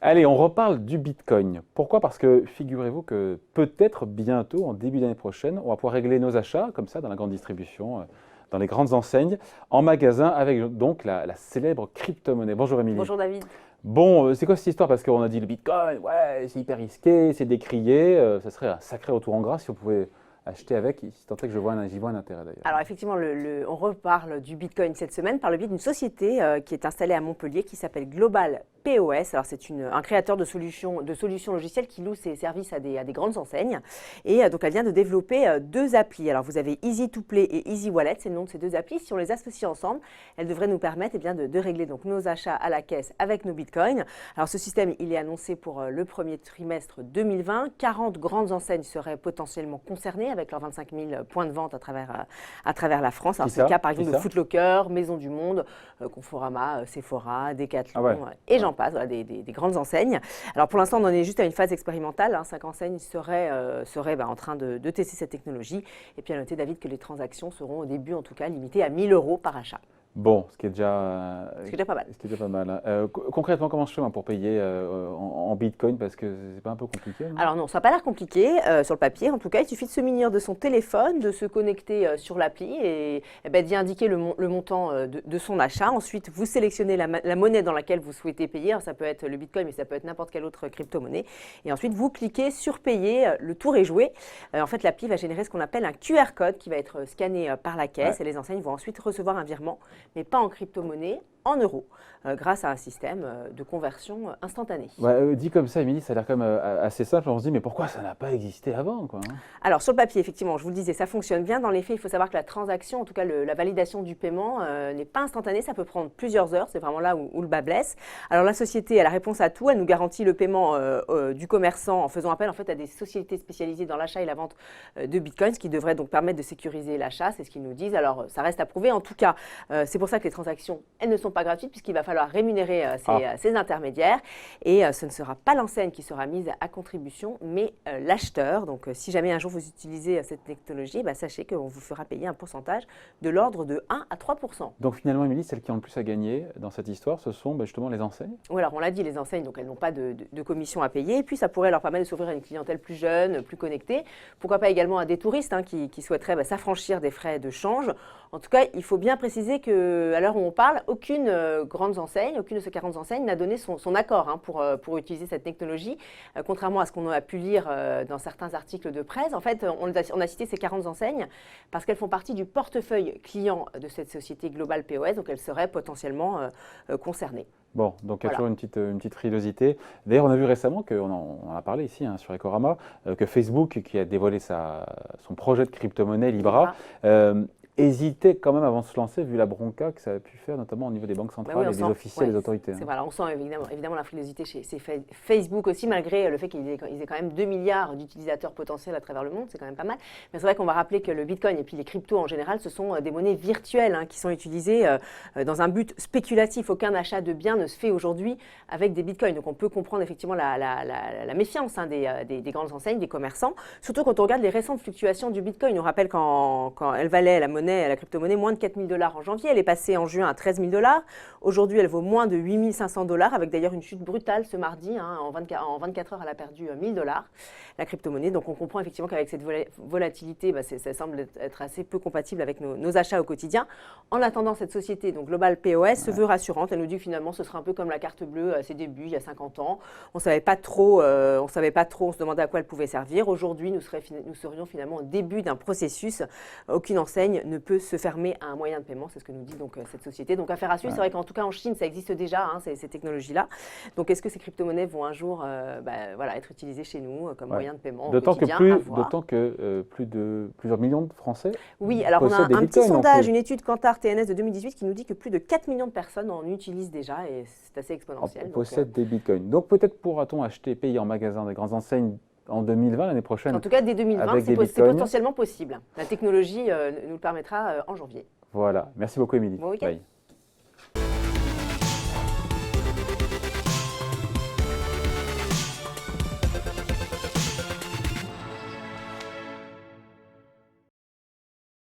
Allez, on reparle du Bitcoin. Pourquoi? Parce que figurez-vous que peut-être bientôt, en début d'année prochaine, on va pouvoir régler nos achats, comme ça, dans la grande distribution, dans les grandes enseignes, en magasin, avec donc la célèbre crypto-monnaie. Bonjour Émilie. Bonjour David. Bon, c'est quoi cette histoire? Parce qu'on a dit le Bitcoin, ouais, c'est hyper risqué, c'est décrié. Ça serait un sacré retour en grâce si on pouvait acheter avec, si tant est que j'y vois un intérêt d'ailleurs. Alors effectivement, on reparle du Bitcoin cette semaine par le biais d'une société qui est installée à Montpellier qui s'appelle Global POS. Alors c'est un créateur de solutions logicielles qui loue ses services à des grandes enseignes. Et donc elle vient de développer deux applis. Alors vous avez Easy to Play et Easy Wallet, c'est le nom de ces deux applis. Si on les associe ensemble, elles devraient nous permettre de régler donc nos achats à la caisse avec nos Bitcoins. Alors ce système, il est annoncé pour le premier trimestre 2020. 40 grandes enseignes seraient potentiellement concernées avec leurs 25 000 points de vente à travers la France. Alors c'est le cas par exemple de Foot Locker, Maison du Monde, Conforama, Sephora, Decathlon et j'en passe, voilà, des grandes enseignes. Alors pour l'instant, on en est juste à une phase expérimentale. 5 enseignes seraient en train de tester cette technologie. Et puis à noter, David, que les transactions seront au début en tout cas limitées à 1 000 € par achat. Bon, ce qui est déjà pas mal. Ce qui est déjà pas mal. Concrètement, comment je fais pour payer en Bitcoin? Parce que c'est pas un peu compliqué? Alors non, ça n'a pas l'air compliqué sur le papier. En tout cas, il suffit de se munir de son téléphone, de se connecter sur l'appli et d'y indiquer le montant de son achat. Ensuite, vous sélectionnez la monnaie dans laquelle vous souhaitez payer. Alors, ça peut être le Bitcoin, mais ça peut être n'importe quelle autre crypto-monnaie. Et ensuite, vous cliquez sur payer. Le tour est joué. En fait, l'appli va générer ce qu'on appelle un QR code qui va être scanné par la caisse et les enseignes vont ensuite recevoir un virement, mais pas en crypto-monnaie, en euros, grâce à un système de conversion instantanée. Dit comme ça, Émilie, ça a l'air quand même assez simple. On se dit, mais pourquoi ça n'a pas existé avant, quoi, hein? Alors, sur le papier, effectivement, je vous le disais, ça fonctionne bien. Dans les faits, il faut savoir que la transaction, en tout cas la validation du paiement, n'est pas instantanée. Ça peut prendre plusieurs heures. C'est vraiment là où le bas blesse. Alors, la société a la réponse à tout. Elle nous garantit le paiement du commerçant en faisant appel en fait, à des sociétés spécialisées dans l'achat et la vente de Bitcoin, ce qui devrait donc permettre de sécuriser l'achat. C'est ce qu'ils nous disent. Alors, ça reste à prouver. En tout cas, c'est pour ça que les transactions, elles ne sont pas gratuites puisqu'il va falloir rémunérer ces intermédiaires et ce ne sera pas l'enseigne qui sera mise à contribution mais l'acheteur. Donc si jamais un jour vous utilisez cette technologie, sachez qu'on vous fera payer un pourcentage de l'ordre de 1 à 3%. Donc finalement, Émilie, celles qui ont le plus à gagner dans cette histoire, ce sont justement les enseignes? Oui, alors on l'a dit, les enseignes, donc elles n'ont pas de commission à payer et puis ça pourrait leur permettre de s'ouvrir à une clientèle plus jeune, plus connectée. Pourquoi pas également à des touristes qui souhaiteraient s'affranchir des frais de change. En tout cas, il faut bien préciser qu'à l'heure où on parle, aucune de ces 40 enseignes n'a donné son accord pour utiliser cette technologie, contrairement à ce qu'on a pu lire dans certains articles de presse. En fait, on a cité ces 40 enseignes parce qu'elles font partie du portefeuille client de cette société Global POS, donc elles seraient potentiellement concernées. Bon, donc il y a toujours une petite frilosité. D'ailleurs, on a vu récemment, on en a parlé ici sur Ecorama, que Facebook, qui a dévoilé son projet de crypto-monnaie Libra, hésitait quand même avant de se lancer, vu la bronca que ça a pu faire, notamment au niveau des banques centrales et des officiels et des autorités. On sent évidemment la frilosité chez Facebook aussi, malgré le fait qu'ils aient quand même 2 milliards d'utilisateurs potentiels à travers le monde, c'est quand même pas mal. Mais c'est vrai qu'on va rappeler que le Bitcoin et puis les cryptos en général, ce sont des monnaies virtuelles qui sont utilisées dans un but spéculatif. Aucun achat de biens ne se fait aujourd'hui avec des Bitcoins. Donc on peut comprendre effectivement la méfiance des grandes enseignes, des commerçants, surtout quand on regarde les récentes fluctuations du Bitcoin. On rappelle quand elle valait la crypto-monnaie moins de 4 000 $ en janvier. Elle est passée en juin à 13 000 $. Aujourd'hui, elle vaut moins de 8 500 $, avec d'ailleurs une chute brutale ce mardi. En 24 heures, elle a perdu 1 000 $, la crypto-monnaie. Donc, on comprend effectivement qu'avec cette volatilité, ça semble être assez peu compatible avec nos achats au quotidien. En attendant, cette société, donc Global POS, se veut rassurante. Elle nous dit que finalement, ce sera un peu comme la carte bleue à ses débuts, il y a 50 ans. On ne savait pas trop, on se demandait à quoi elle pouvait servir. Aujourd'hui, nous serions finalement au début d'un processus. Aucune enseigne ne peut se fermer à un moyen de paiement, c'est ce que nous dit donc cette société. Donc affaire à suivre, c'est vrai qu'en tout cas en Chine, ça existe déjà, ces technologies-là. Donc est-ce que ces crypto-monnaies vont un jour être utilisées chez nous comme moyen de paiement D'autant que plusieurs millions de Français alors on a un Bitcoin, petit sondage, une étude Kantar TNS de 2018 qui nous dit que plus de 4 millions de personnes en utilisent déjà et c'est assez exponentiel. Possèdent des Bitcoins. Donc peut-être pourra-t-on acheter, payer en magasin des grandes enseignes en 2020, l'année prochaine. En tout cas, dès 2020, c'est potentiellement possible. La technologie nous le permettra en janvier. Voilà. Merci beaucoup, Émilie. Bon week-end. Bye.